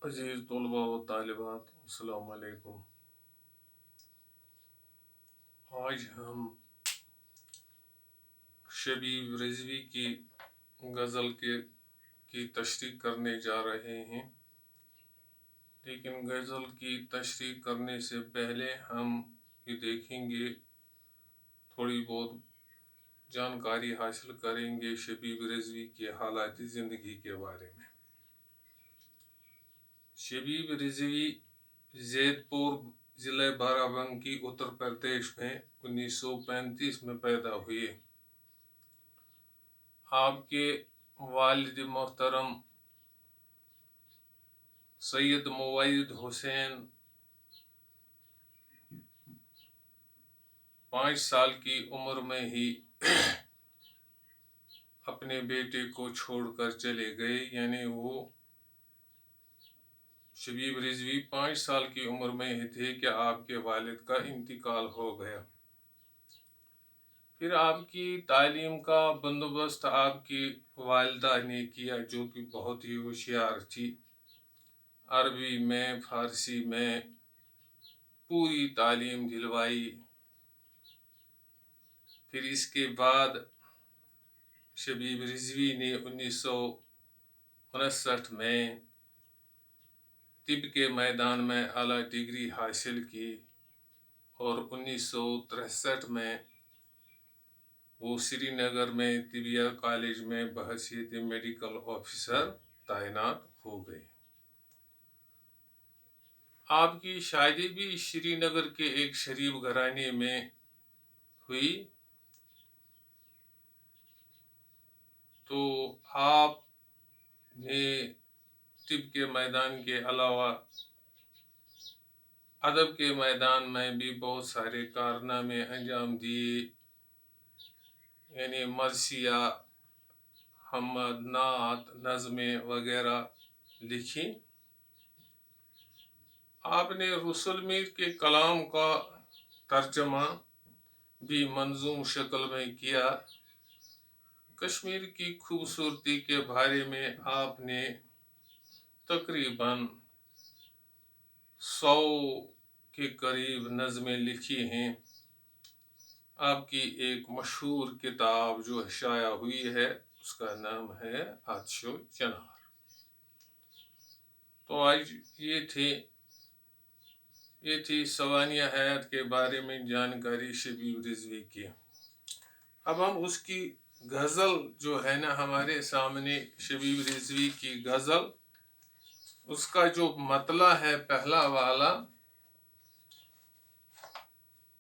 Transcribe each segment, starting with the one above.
عزیز طلباء و طالبات السلام علیکم۔ آج ہم شبیب رضوی کی غزل کی تشریح کرنے جا رہے ہیں، لیکن غزل کی تشریح کرنے سے پہلے ہم یہ دیکھیں گے، تھوڑی بہت جانکاری حاصل کریں گے شبیب رضوی کے حالات زندگی کے بارے میں۔ شبیب رضوی زید پور ضلع بارہ بنکی اتر پردیش میں 1935 میں پیدا ہوئے۔ آپ کے والد محترم سید موعد حسین 5 سال کی عمر میں ہی اپنے بیٹے کو چھوڑ کر چلے گئے، یعنی وہ شبیب رضوی 5 سال کی عمر میں ہی تھے کہ آپ کے والد کا انتقال ہو گیا۔ پھر آپ کی تعلیم کا بندوبست آپ کی والدہ نے کیا، جو کہ بہت ہی ہوشیار تھی۔ عربی میں، فارسی میں پوری تعلیم دلوائی۔ پھر اس کے بعد شبیب رضوی نے 1959 میں طب کے میدان میں اعلیٰ ڈگری حاصل کی اور 1963 میں وہ سری نگر میں طبیہ کالج میں بحیثیت میڈیکل آفیسر تعینات ہو گئے۔ آپ کی شادی بھی سری نگر کے ایک شریف گھرانے میں ہوئی، تو آپ نے طب کے میدان کے علاوہ ادب کے میدان میں بھی بہت سارے کارنامے انجام دیے، یعنی مرثیہ، حمد، نعت، نظمیں وغیرہ لکھی۔ آپ نے رسول میر کے کلام کا ترجمہ بھی منظوم شکل میں کیا۔ کشمیر کی خوبصورتی کے بارے میں آپ نے تقریباً 100 کے قریب نظمیں لکھی ہیں۔ آپ کی ایک مشہور کتاب جو شائع ہوئی ہے اس کا نام ہے آتش و چنار۔ تو آج یہ تھی سوانح حیات کے بارے میں جانکاری شبیب رضوی کی۔ اب ہم اس کی غزل جو ہے نا ہمارے سامنے، شبیب رضوی کی غزل، اس کا جو مطلع ہے پہلا والا: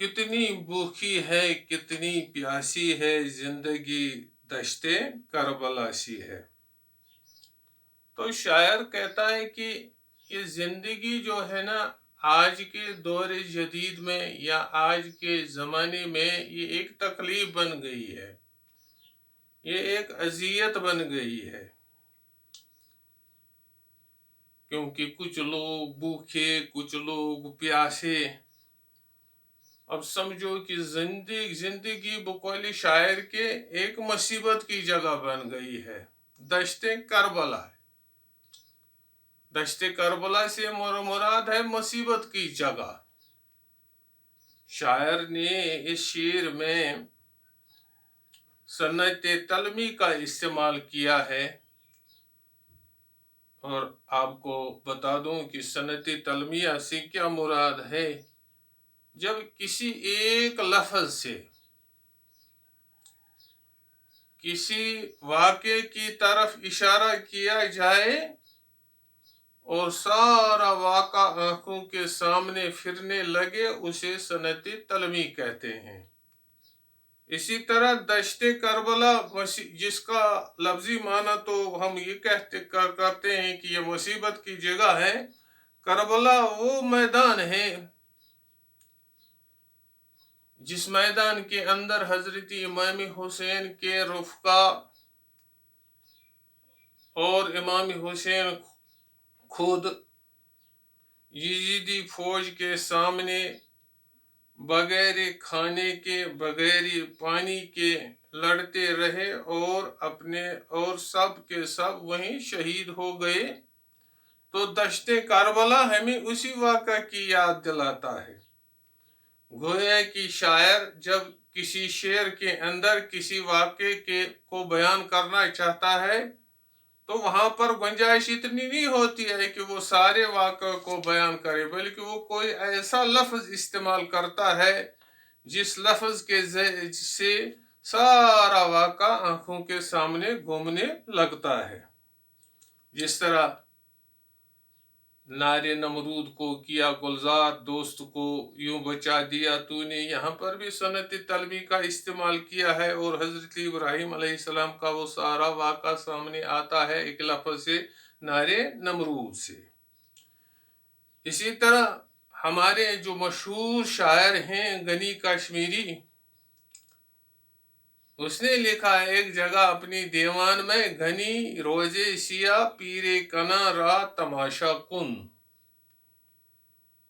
کتنی بھوکی ہے کتنی پیاسی ہے زندگی دشت کربلا سی ہے۔ تو شاعر کہتا ہے کہ یہ زندگی جو ہے نا آج کے دور جدید میں یا آج کے زمانے میں یہ ایک تکلیف بن گئی ہے، یہ ایک اذیت بن گئی ہے، کیونکہ کچھ لوگ بھوکے، کچھ لوگ پیاسے۔ اب سمجھو کہ زندگی بقول شاعر کے ایک مصیبت کی جگہ بن گئی ہے، دشت کربلا ہے۔ دشت کربلا سے مراد ہے مصیبت کی جگہ۔ شاعر نے اس شعر میں صنعت طلمی کا استعمال کیا ہے، اور آپ کو بتا دوں کہ صنعت طلمیہ سے کیا مراد ہے؟ جب کسی ایک لفظ سے کسی واقعے کی طرف اشارہ کیا جائے اور سارا واقعہ آنکھوں کے سامنے پھرنے لگے، اسے صنعت طلمی کہتے ہیں۔ اسی طرح دشت کربلا، جس کا لفظی معنی تو ہم یہ کرتے ہیں کہ یہ مصیبت کی جگہ ہے۔ کربلا وہ میدان ہے جس میدان کے اندر حضرت امام حسین کے رفقا اور امام حسین خود یزیدی فوج کے سامنے بغیر کھانے کے، بغیر پانی کے لڑتے رہے اور سب کے سب وہیں شہید ہو گئے۔ تو دشت کربلا ہمیں اسی واقعہ کی یاد دلاتا ہے۔ گویا کہ شاعر جب کسی شعر کے اندر کسی واقعے کو بیان کرنا چاہتا ہے تو وہاں پر گنجائش اتنی نہیں ہوتی ہے کہ وہ سارے واقعوں کو بیان کرے، بلکہ وہ کوئی ایسا لفظ استعمال کرتا ہے جس لفظ کے سے سارا واقعہ آنکھوں کے سامنے گھومنے لگتا ہے۔ جس طرح نارے نمرود کو کیا گلزار، دوست کو یوں بچا دیا تو نے، یہاں پر بھی سنت طلبی کا استعمال کیا ہے اور حضرت ابراہیم علیہ السلام کا وہ سارا واقعہ سامنے آتا ہے ایک لفظ سے، نارے نمرود سے۔ اسی طرح ہمارے جو مشہور شاعر ہیں غنی کشمیری، اس نے لکھا ہے ایک جگہ اپنی دیوان میں، غنی روزے سیاہ پیرے کنا را تماشا کن،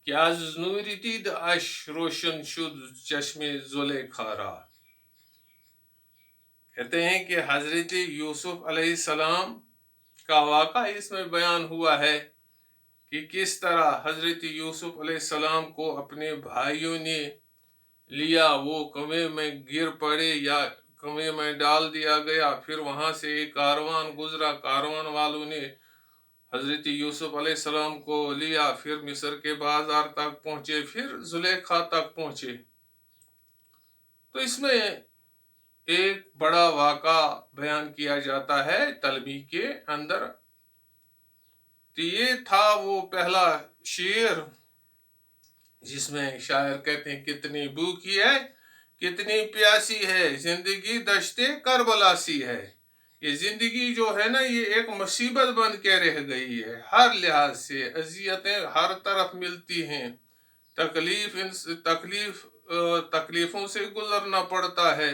کیا نور دید اش روشن شد چشم زلیخا را۔ کہتے ہیں کہ حضرت یوسف علیہ السلام کا واقعہ اس میں بیان ہوا ہے کہ کس طرح حضرت یوسف علیہ السلام کو اپنے بھائیوں نے لیا، وہ کنویں میں گر پڑے یا کنویں میں ڈال دیا گیا، پھر وہاں سے ایک کاروان گزرا، کاروان والوں نے حضرت یوسف علیہ السلام کو لیا، پھر مصر کے بازار تک پہنچے، پھر زلیخا تک پہنچے۔ تو اس میں ایک بڑا واقعہ بیان کیا جاتا ہے طلبی کے اندر۔ تو یہ تھا وہ پہلا شعر جس میں شاعر کہتے ہیں کتنی بھوکی ہے کتنی پیاسی ہے زندگی دشت کربلا سی ہے۔ یہ زندگی جو ہے نا، یہ ایک مصیبت بن کے رہ گئی ہے، ہر لحاظ سے اذیتیں ہر طرف ملتی ہیں، تکلیفوں سے گزرنا پڑتا ہے،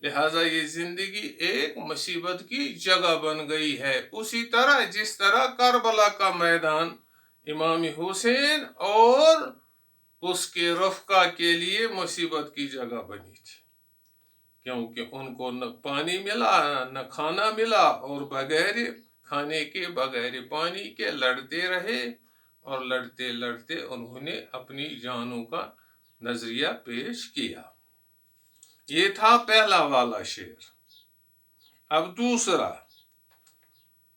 لہٰذا یہ زندگی ایک مصیبت کی جگہ بن گئی ہے۔ اسی طرح جس طرح کربلا کا میدان امام حسین اور اس کے رفقا کے لیے مصیبت کی جگہ بنی تھی، کیونکہ ان کو نہ پانی ملا نہ کھانا ملا، اور بغیر کھانے کے بغیر پانی کے لڑتے رہے، اور لڑتے لڑتے انہوں نے اپنی جانوں کا نظریہ پیش کیا۔ یہ تھا پہلا والا شعر۔ اب دوسرا،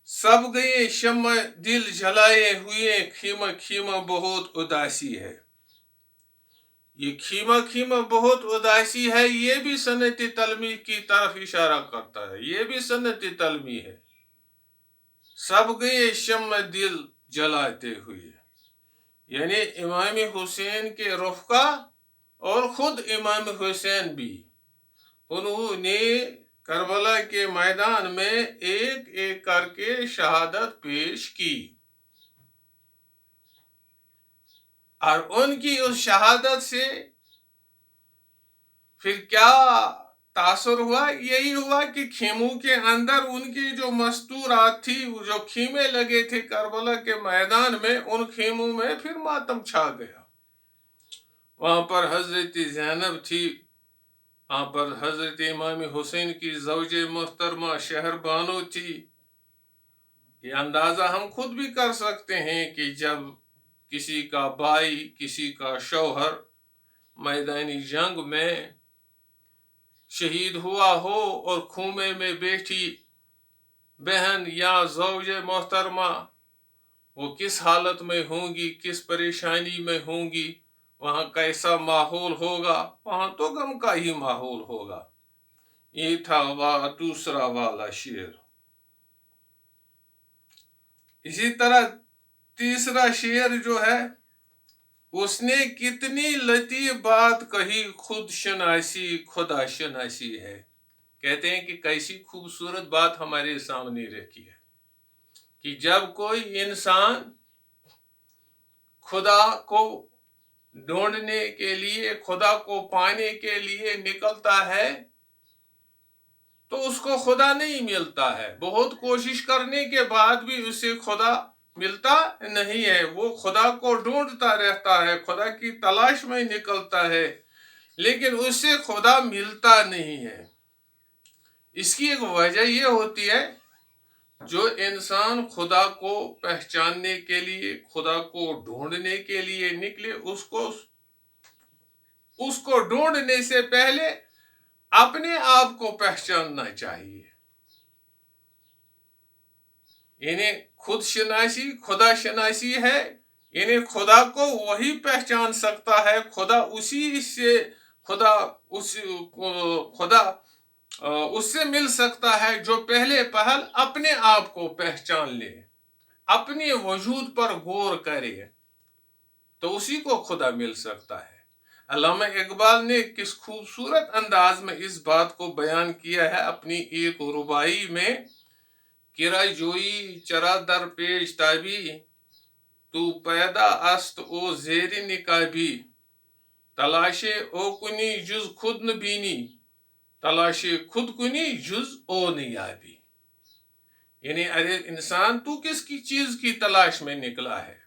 سب گئے شمع دل جلائے ہوئے، خیمہ خیمہ بہت اداسی ہے۔ یہ خیمہ خیمہ بہت اداسی ہے، یہ بھی سنت طلبی کی طرف اشارہ کرتا ہے، یہ بھی سنت طلبی ہے۔ سب گئے شمع دل جلاتے ہوئے، یعنی امام حسین کے رفقا اور خود امام حسین بھی، انہوں نے کربلا کے میدان میں ایک ایک کر کے شہادت پیش کی، اور ان کی اس شہادت سے پھر کیا تاثر ہوا؟ یہی ہوا کہ خیموں کے اندر ان کی جو مستورات تھی، جو خیمے لگے تھے کربلا کے میدان میں، ان خیموں میں پھر ماتم چھا گیا۔ وہاں پر حضرت زینب تھی، وہاں پر حضرت امام حسین کی زوج محترمہ شہر بانو تھی۔ یہ اندازہ ہم خود بھی کر سکتے ہیں کہ جب کسی کا بھائی، کسی کا شوہر میدانی جنگ میں شہید ہوا ہو اور خیمے میں بیٹھی بہن یا زوج محترمہ، وہ کس حالت میں ہوں گی، کس پریشانی میں ہوں گی، وہاں کیسا ماحول ہوگا؟ وہاں تو غم کا ہی ماحول ہوگا۔ یہ تھا دوسرا والا شعر۔ اسی طرح تیسرا شعر جو ہے، اس نے کتنی لطیف بات کہی، خود شناسی خدا شناسی ہے۔ کہتے ہیں کہ کیسی خوبصورت بات ہمارے سامنے رکھی ہے کہ جب کوئی انسان خدا کو ڈھونڈنے کے لیے، خدا کو پانے کے لیے نکلتا ہے تو اس کو خدا نہیں ملتا ہے، بہت کوشش کرنے کے بعد بھی اسے خدا ملتا نہیں ہے، وہ خدا کو ڈھونڈتا رہتا ہے، خدا کی تلاش میں نکلتا ہے، لیکن اسے خدا ملتا نہیں ہے۔ اس کی ایک وجہ یہ ہوتی ہے جو انسان خدا کو پہچاننے کے لیے، خدا کو ڈھونڈنے کے لیے نکلے، اس کو ڈھونڈنے سے پہلے اپنے آپ کو پہچاننا چاہیے. یعنی خود شناسی خدا شناسی ہے. یعنی خدا کو وہی پہچان سکتا ہے، خدا اس سے مل سکتا ہے جو پہلے پہل اپنے آپ کو پہچان لے، اپنے وجود پر غور کرے، تو اسی کو خدا مل سکتا ہے. علامہ اقبال نے کس خوبصورت انداز میں اس بات کو بیان کیا ہے اپنی ایک ربائی میں. کرا جوئی چرا در پیش تابی، تو پیدا است او زیر نکابی، تلاش او کنی جز خود نبینی، تلاش خود کنی جز او نیابی. یعنی ارے انسان، تو کس کی چیز کی تلاش میں نکلا ہے؟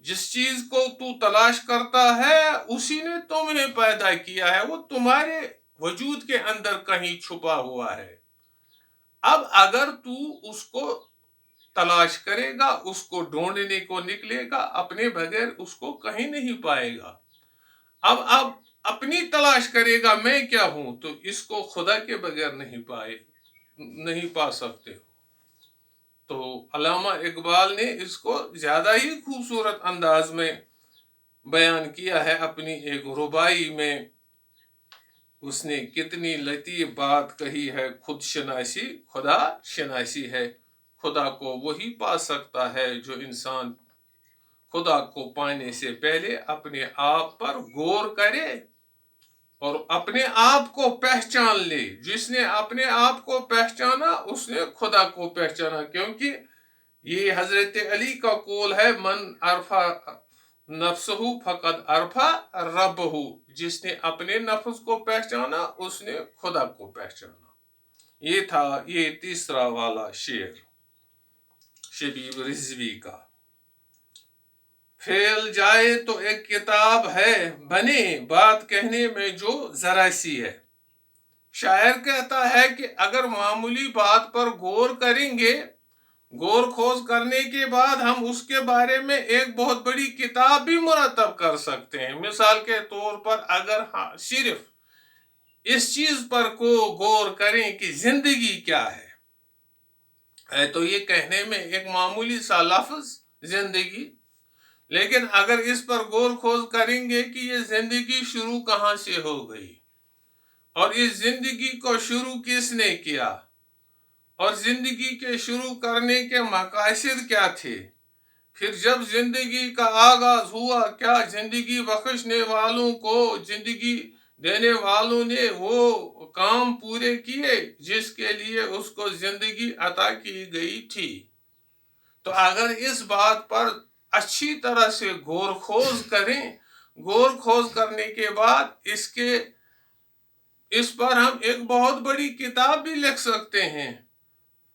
جس چیز کو تو تلاش کرتا ہے اسی نے تمہیں پیدا کیا ہے، وہ تمہارے وجود کے اندر کہیں چھپا ہوا ہے. اب اگر تو اس کو تلاش کرے گا، اس کو ڈھونڈنے کو نکلے گا، اپنے بغیر اس کو کہیں نہیں پائے گا. اب اپنی تلاش کرے گا میں کیا ہوں، تو اس کو خدا کے بغیر نہیں پا سکتے. تو علامہ اقبال نے اس کو زیادہ ہی خوبصورت انداز میں بیان کیا ہے اپنی ایک ربائی میں. اس نے کتنی لطیف بات کہی ہے. خود شناسی خدا شناسی ہے. خدا کو وہی پا سکتا ہے جو انسان خدا کو پانے سے پہلے اپنے آپ پر غور کرے اور اپنے آپ کو پہچان لے. جس نے اپنے آپ کو پہچانا اس نے خدا کو پہچانا، کیونکہ یہ حضرت علی کا قول ہے، من عرفہ نفسہ فقد عرفہ ربہ. جس نے اپنے نفس کو پہچانا اس نے خدا کو پہچانا. یہ تھا یہ تیسرا والا شعر شبیب رضوی کا. پھیل جائے تو ایک کتاب ہے، بنے بات کہنے میں جو ذرا سی ہے. شاعر کہتا ہے کہ اگر معمولی بات پر غور کریں گے، غور خوض کرنے کے بعد ہم اس کے بارے میں ایک بہت بڑی کتاب بھی مرتب کر سکتے ہیں. مثال کے طور پر اگر صرف اس چیز پر کو غور کریں کہ زندگی کیا ہے تو یہ کہنے میں ایک معمولی سا لفظ زندگی، لیکن اگر اس پر غور خوض کریں گے کہ یہ زندگی شروع کہاں سے ہو گئی، اور اس زندگی کو شروع کس نے کیا، اور زندگی کے شروع کرنے کے مقاصد کیا تھے، پھر جب زندگی کا آغاز ہوا کیا زندگی بخشنے والوں کو، زندگی دینے والوں نے وہ کام پورے کیے جس کے لیے اس کو زندگی عطا کی گئی تھی. تو اگر اس بات پر اچھی طرح سے غور خوض کریں، غور خوض کرنے کے بعد اس پر ہم ایک بہت بڑی کتاب بھی لکھ سکتے ہیں.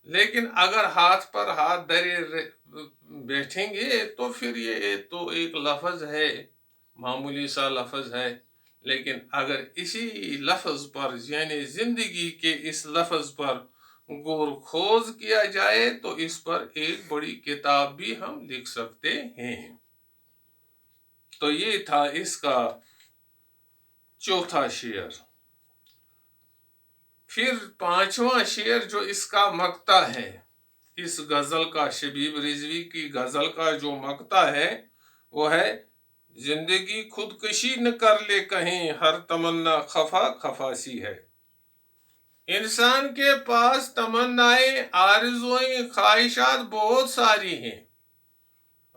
لیکن اگر ہاتھ پر ہاتھ دھرے بیٹھیں گے تو پھر یہ تو ایک لفظ ہے، معمولی سا لفظ ہے. لیکن اگر اسی لفظ پر یعنی زندگی کے اس لفظ پر غور خوض کیا جائے تو اس پر ایک بڑی کتاب بھی ہم لکھ سکتے ہیں. تو یہ تھا اس کا چوتھا شعر. پھر پانچواں شعر جو اس کا مقطع ہے، اس غزل کا، شبیب رضوی کی غزل کا جو مقطع ہے وہ ہے، زندگی خودکشی نہ کر لے کہیں، ہر تمنا خفا خفا سی ہے. انسان کے پاس تمنائیں، آرزوئیں، خواہشات بہت ساری ہیں،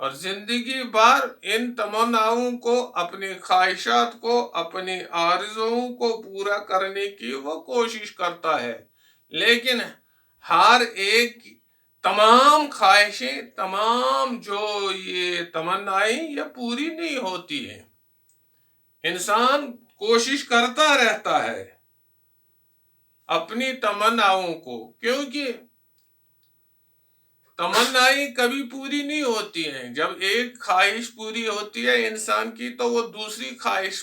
اور زندگی بھر ان تمناؤں کو، اپنی خواہشات کو، اپنی آرزوؤں کو پورا کرنے کی وہ کوشش کرتا ہے. لیکن ہر ایک تمام خواہشیں، تمام جو یہ تمنائیں یہ پوری نہیں ہوتی ہیں. انسان کوشش کرتا رہتا ہے اپنی تمناؤں کو، کیونکہ تمنائیں کبھی پوری نہیں ہوتی ہیں. جب ایک خواہش پوری ہوتی ہے انسان کی تو وہ دوسری خواہش